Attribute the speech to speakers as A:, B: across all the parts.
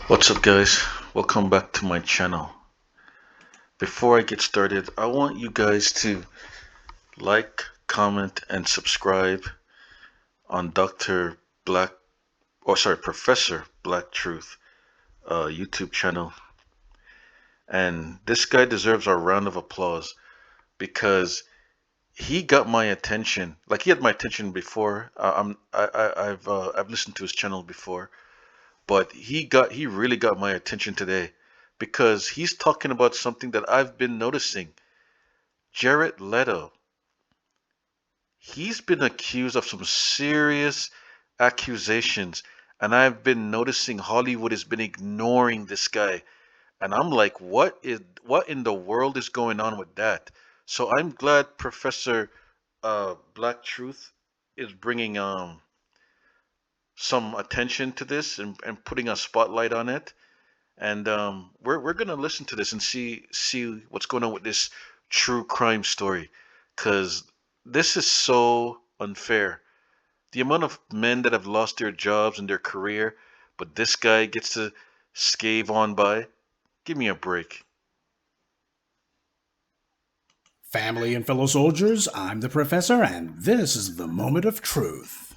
A: What's up, guys? Welcome back to my channel. Before I get started, I want you guys to like, comment, and subscribe on Professor Black Truth YouTube channel. And this guy deserves our round of applause because he got my attention. Like he had my attention before. I've listened to his channel before, but he really got my attention today because he's talking about something that I've been noticing. Jared Leto, he's been accused of some serious accusations, and I've been noticing Hollywood has been ignoring this guy. And I'm like, what in the world is going on with that? So I'm glad Professor Black Truth is bringing some attention to this and putting a spotlight on it. And we're gonna listen to this and see what's going on with this true crime story, because this is so unfair. The amount of men that have lost their jobs and their career, but this guy gets to scave on by. Give me a break.
B: Family and fellow soldiers, I'm the Professor, and this is the Moment of Truth.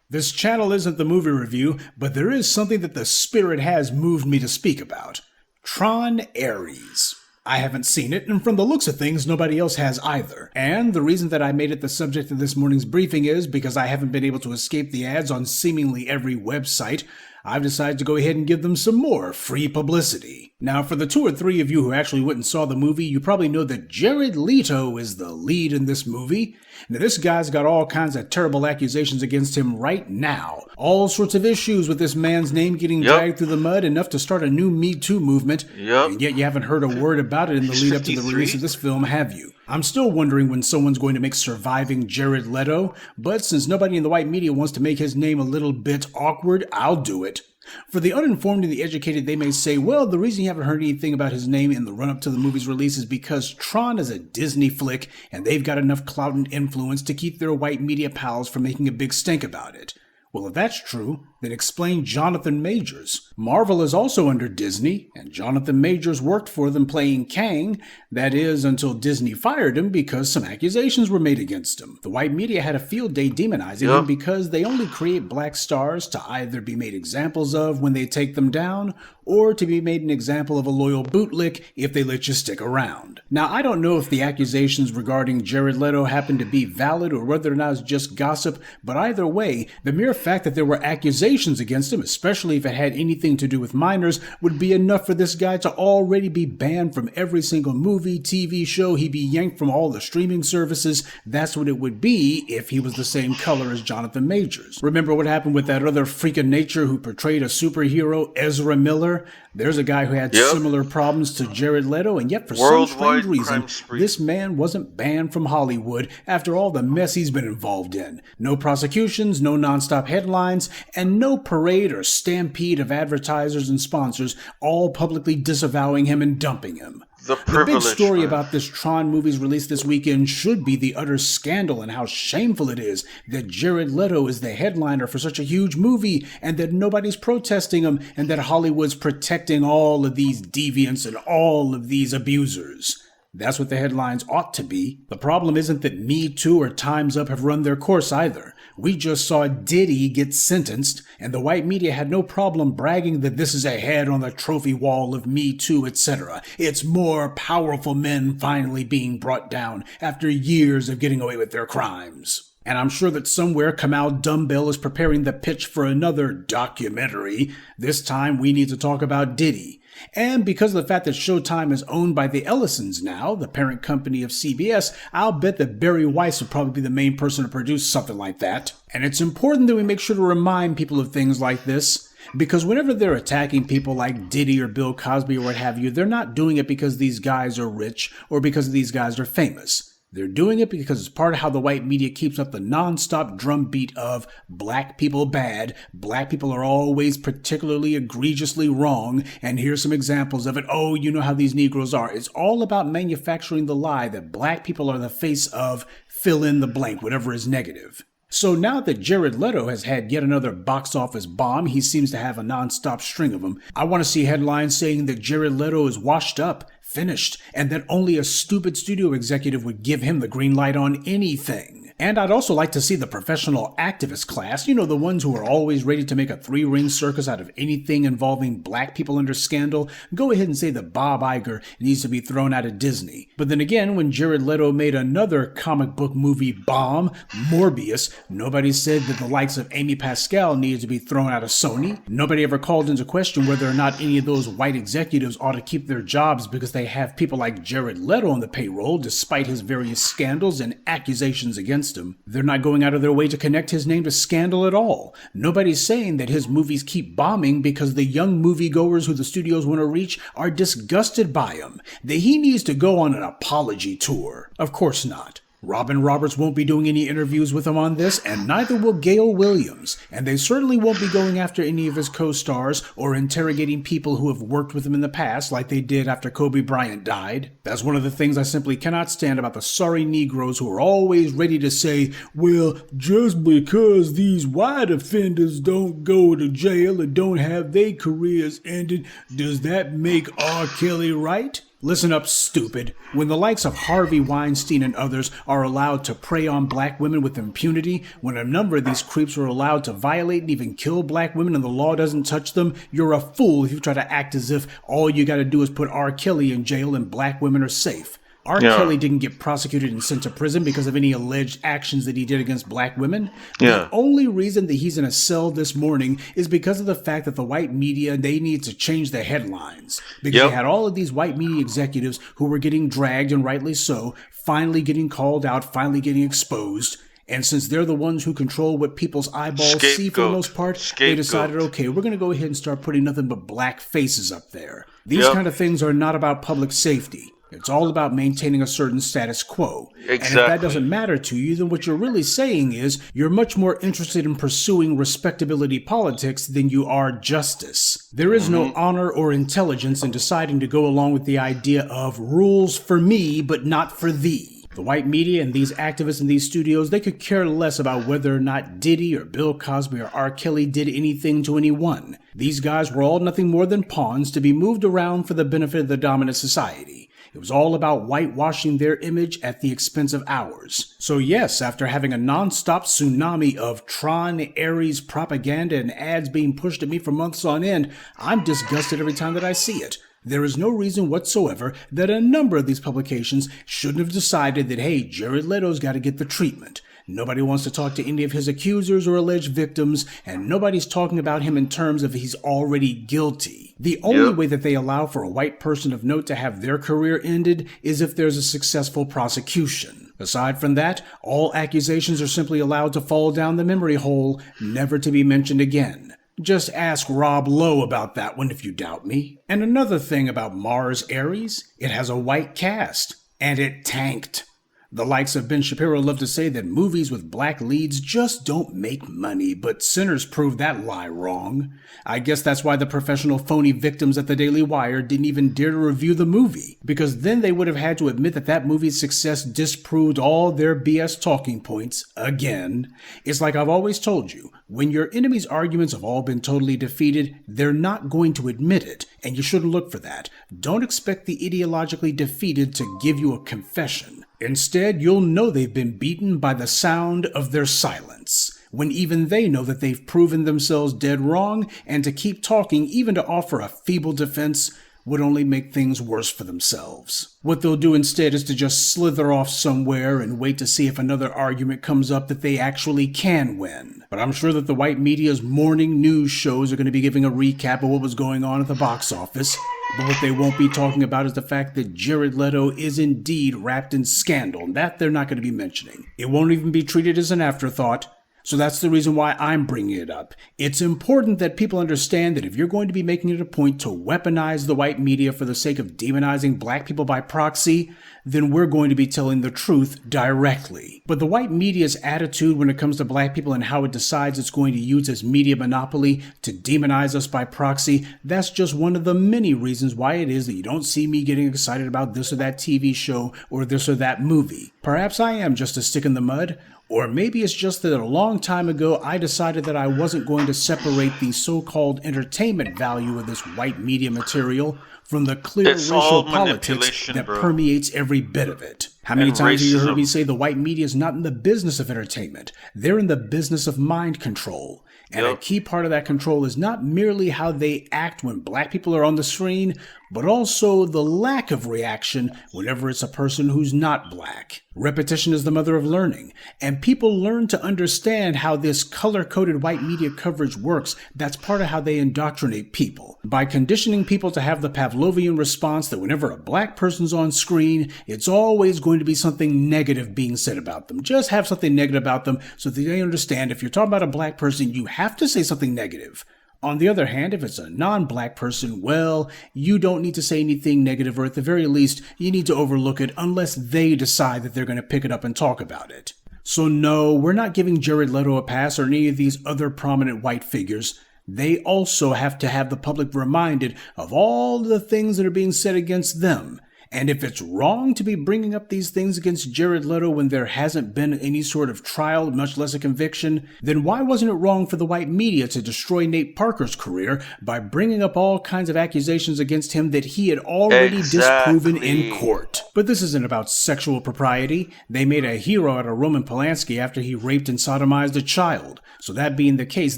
B: This channel isn't the movie review, but there is something that the spirit has moved me to speak about. Tron Ares. I haven't seen it, and from the looks of things, nobody else has either. And the reason that I made it the subject of this morning's briefing is because I haven't been able to escape the ads on seemingly every website. I've decided to go ahead and give them some more free publicity. Now, for the 2 or 3 of you who actually went and saw the movie, you probably know that Jared Leto is the lead in this movie. Now, this guy's got all kinds of terrible accusations against him right now. All sorts of issues with this man's name getting dragged through the mud, enough to start a new Me Too movement. And yet you haven't heard a word about it in the lead up to the release of this film, have you? I'm still wondering when someone's going to make Surviving Jared Leto, but since nobody in the white media wants to make his name a little bit awkward, I'll do it. For the uninformed and the educated, they may say, well, the reason you haven't heard anything about his name in the run-up to the movie's release is because Tron is a Disney flick, and they've got enough clout and influence to keep their white media pals from making a big stink about it. Well, if that's true, then explain Jonathan Majors. Marvel is also under Disney, and Jonathan Majors worked for them playing Kang. That is, until Disney fired him because some accusations were made against him. The white media had a field day demonizing him because they only create black stars to either be made examples of when they take them down, or to be made an example of a loyal bootlick if they let you stick around. Now, I don't know if the accusations regarding Jared Leto happen to be valid or whether or not it's just gossip, but either way, the mere fact that there were accusations against him, especially if it had anything to do with minors, would be enough for this guy to already be banned from every single movie, TV show. He'd be yanked from all the streaming services. That's what it would be if he was the same color as Jonathan Majors. Remember what happened with that other freak of nature who portrayed a superhero, Ezra Miller? There's a guy who had similar problems to Jared Leto, and yet for some strange reason, this man wasn't banned from Hollywood after all the mess he's been involved in. No prosecutions, no nonstop headlines, and no parade or stampede of advertisers and sponsors all publicly disavowing him and dumping him. The big story about this Tron movie's release this weekend should be the utter scandal and how shameful it is that Jared Leto is the headliner for such a huge movie and that nobody's protesting him and that Hollywood's protecting all of these deviants and all of these abusers. That's what the headlines ought to be. The problem isn't that Me Too or Time's Up have run their course either. We just saw Diddy get sentenced, and the white media had no problem bragging that this is a head on the trophy wall of Me Too, etc. It's more powerful men finally being brought down after years of getting away with their crimes. And I'm sure that somewhere Kamal Dumbbell is preparing the pitch for another documentary. This time we need to talk about Diddy. And because of the fact that Showtime is owned by the Ellisons now, the parent company of CBS, I'll bet that Barry Weiss would probably be the main person to produce something like that. And it's important that we make sure to remind people of things like this, because whenever they're attacking people like Diddy or Bill Cosby or what have you, they're not doing it because these guys are rich or because these guys are famous. They're doing it because it's part of how the white media keeps up the nonstop drumbeat of black people bad, black people are always particularly egregiously wrong, and here's some examples of it. Oh, you know how these Negroes are. It's all about manufacturing the lie that black people are the face of fill in the blank, whatever is negative. So now that Jared Leto has had yet another box office bomb, he seems to have a non-stop string of them. I want to see headlines saying that Jared Leto is washed up, finished, and that only a stupid studio executive would give him the green light on anything. And I'd also like to see the professional activist class, you know, the ones who are always ready to make a three-ring circus out of anything involving black people under scandal, go ahead and say that Bob Iger needs to be thrown out of Disney. But then again, when Jared Leto made another comic book movie bomb, Morbius, nobody said that the likes of Amy Pascal needed to be thrown out of Sony. Nobody ever called into question whether or not any of those white executives ought to keep their jobs because they have people like Jared Leto on the payroll, despite his various scandals and accusations against him. They're not going out of their way to connect his name to scandal at all. Nobody's saying that his movies keep bombing because the young moviegoers who the studios want to reach are disgusted by him. That he needs to go on an apology tour. Of course not. Robin Roberts won't be doing any interviews with him on this, and neither will Gail Williams. And they certainly won't be going after any of his co-stars or interrogating people who have worked with him in the past like they did after Kobe Bryant died. That's one of the things I simply cannot stand about the sorry Negroes who are always ready to say, well, just because these white offenders don't go to jail and don't have their careers ended, does that make R. Kelly right? Listen up, stupid. When the likes of Harvey Weinstein and others are allowed to prey on black women with impunity, when a number of these creeps are allowed to violate and even kill black women and the law doesn't touch them, you're a fool if you try to act as if all you gotta do is put R. Kelly in jail and black women are safe. R. Kelly didn't get prosecuted and sent to prison because of any alleged actions that he did against black women. The only reason that he's in a cell this morning is because of the fact that the white media, they need to change the headlines. Because you had all of these white media executives who were getting dragged, and rightly so, finally getting called out, finally getting exposed. And since they're the ones who control what people's eyeballs see for the most part, they decided, okay, we're going to go ahead and start putting nothing but black faces up there. These kind of things are not about public safety. It's all about maintaining a certain status quo. Exactly. And if that doesn't matter to you, then what you're really saying is you're much more interested in pursuing respectability politics than you are justice. There is no honor or intelligence in deciding to go along with the idea of rules for me, but not for thee. The white media and these activists in these studios, they could care less about whether or not Diddy or Bill Cosby or R. Kelly did anything to anyone. These guys were all nothing more than pawns to be moved around for the benefit of the dominant society. It was all about whitewashing their image at the expense of ours. So yes, after having a non-stop tsunami of Tron, Ares propaganda and ads being pushed at me for months on end, I'm disgusted every time that I see it. There is no reason whatsoever that a number of these publications shouldn't have decided that, hey, Jared Leto's got to get the treatment. Nobody wants to talk to any of his accusers or alleged victims, and nobody's talking about him in terms of he's already guilty. The only way that they allow for a white person of note to have their career ended is if there's a successful prosecution. Aside from that, all accusations are simply allowed to fall down the memory hole, never to be mentioned again. Just ask Rob Lowe about that one if you doubt me. And another thing about Mars Ares, it has a white cast, and it tanked. The likes of Ben Shapiro love to say that movies with black leads just don't make money, but Sinners proved that lie wrong. I guess that's why the professional phony victims at the Daily Wire didn't even dare to review the movie, because then they would have had to admit that that movie's success disproved all their BS talking points again. It's like I've always told you, when your enemy's arguments have all been totally defeated, they're not going to admit it, and you shouldn't look for that. Don't expect the ideologically defeated to give you a confession. Instead, you'll know they've been beaten by the sound of their silence, when even they know that they've proven themselves dead wrong, and to keep talking, even to offer a feeble defense, would only make things worse for themselves. What they'll do instead is to just slither off somewhere and wait to see if another argument comes up that they actually can win. But I'm sure that the white media's morning news shows are going to be giving a recap of what was going on at the box office. But what they won't be talking about is the fact that Jared Leto is indeed wrapped in scandal, and that they're not going to be mentioning. It won't even be treated as an afterthought. So that's the reason why I'm bringing it up. It's important that people understand that if you're going to be making it a point to weaponize the white media for the sake of demonizing black people by proxy, then we're going to be telling the truth directly. But the white media's attitude when it comes to black people and how it decides it's going to use its media monopoly to demonize us by proxy, that's just one of the many reasons why it is that you don't see me getting excited about this or that TV show or this or that movie. Perhaps I am just a stick in the mud, Or maybe it's just that a long time ago I decided that I wasn't going to separate the so-called entertainment value of this white media material from the clear
A: It's all
B: racial politics
A: manipulation,
B: that
A: bro.
B: permeates every bit of it. How many
A: And
B: times have you heard me
A: racism.
B: say the white media is not in the business of entertainment? They're in the business of mind control. And a
A: Yep.
B: key part of that control is not merely how they act when black people are on the screen, but also the lack of reaction whenever it's a person who's not black. Repetition is the mother of learning, and people learn to understand how this color-coded white media coverage works. That's part of how they indoctrinate people. By conditioning people to have the Pavlovian response that whenever a black person's on screen, it's always going to be something negative being said about them. Just have something negative about them so that they understand if you're talking about a black person, you have to say something negative. On the other hand, if it's a non-black person, well, you don't need to say anything negative, or at the very least, you need to overlook it unless they decide that they're going to pick it up and talk about it. So no, we're not giving Jared Leto a pass or any of these other prominent white figures. They also have to have the public reminded of all the things that are being said against them. And if it's wrong to be bringing up these things against Jared Leto when there hasn't been any sort of trial, much less a conviction, then why wasn't it wrong for the white media to destroy Nate Parker's career by bringing up all kinds of accusations against him that he had already disproven in
A: Exactly.
B: court? But this isn't about sexual propriety. They made a hero out of Roman Polanski after he raped and sodomized a child. So that being the case,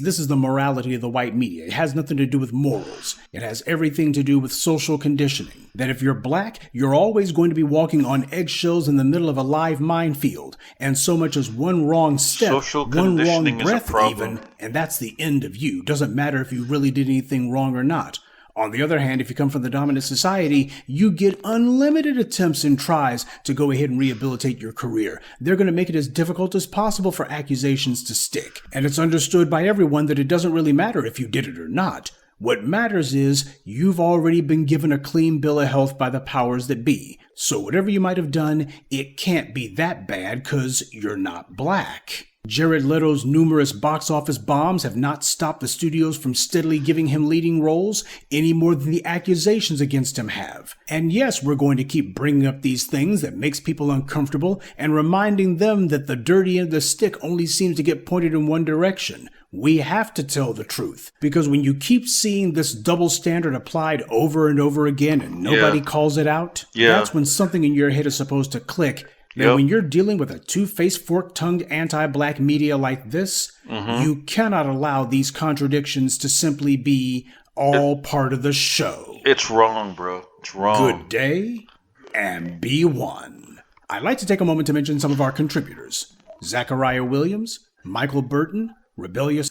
B: this is the morality of the white media. It has nothing to do with morals. It has everything to do with social conditioning. That if you're black, you're always going to be walking on eggshells in the middle of a live minefield. And so much as one wrong step,
A: Social
B: one wrong
A: conditioning is a
B: breath
A: problem.
B: even, and that's the end of you. Doesn't matter if you really did anything wrong or not. On the other hand, if you come from the dominant society, you get unlimited attempts and tries to go ahead and rehabilitate your career. They're going to make it as difficult as possible for accusations to stick. And it's understood by everyone that it doesn't really matter if you did it or not. What matters is you've already been given a clean bill of health by the powers that be. So whatever you might have done, it can't be that bad because you're not black. Jared Leto's numerous box office bombs have not stopped the studios from steadily giving him leading roles any more than the accusations against him have. And yes, we're going to keep bringing up these things that makes people uncomfortable and reminding them that the dirty end of the stick only seems to get pointed in one direction. We have to tell the truth, because when you keep seeing this double standard applied over and over again and nobody calls it out, that's when something in your head is supposed to click. That when you're dealing with a two-faced, fork-tongued anti-black media like this, you cannot allow these contradictions to simply be all part of the show.
A: It's wrong, bro. It's wrong.
B: Good day, and be one. I'd like to take a moment to mention some of our contributors. Zachariah Williams, Michael Burton, Rebellious.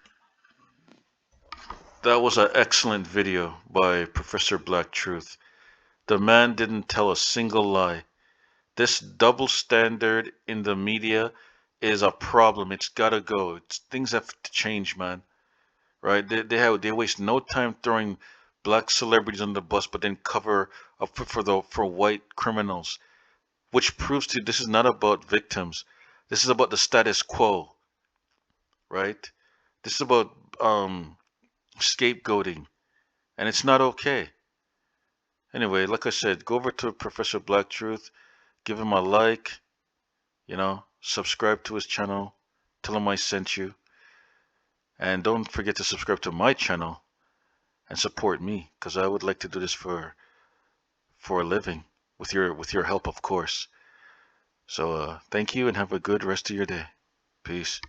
A: That was an excellent video by Professor Black Truth. The man didn't tell a single lie. This double standard in the media is a problem. It's gotta go. Things have to change, man. Right? They waste no time throwing black celebrities on the bus, but then cover up for white criminals, which proves to you this is not about victims. This is about the status quo, right? This is about scapegoating, and it's not okay. Anyway, like I said, go over to Professor Black Truth, give him a like, subscribe to his channel, tell him I sent you, and don't forget to subscribe to my channel and support me, because I would like to do this for a living, with your help, of course. So thank you and have a good rest of your day. Peace.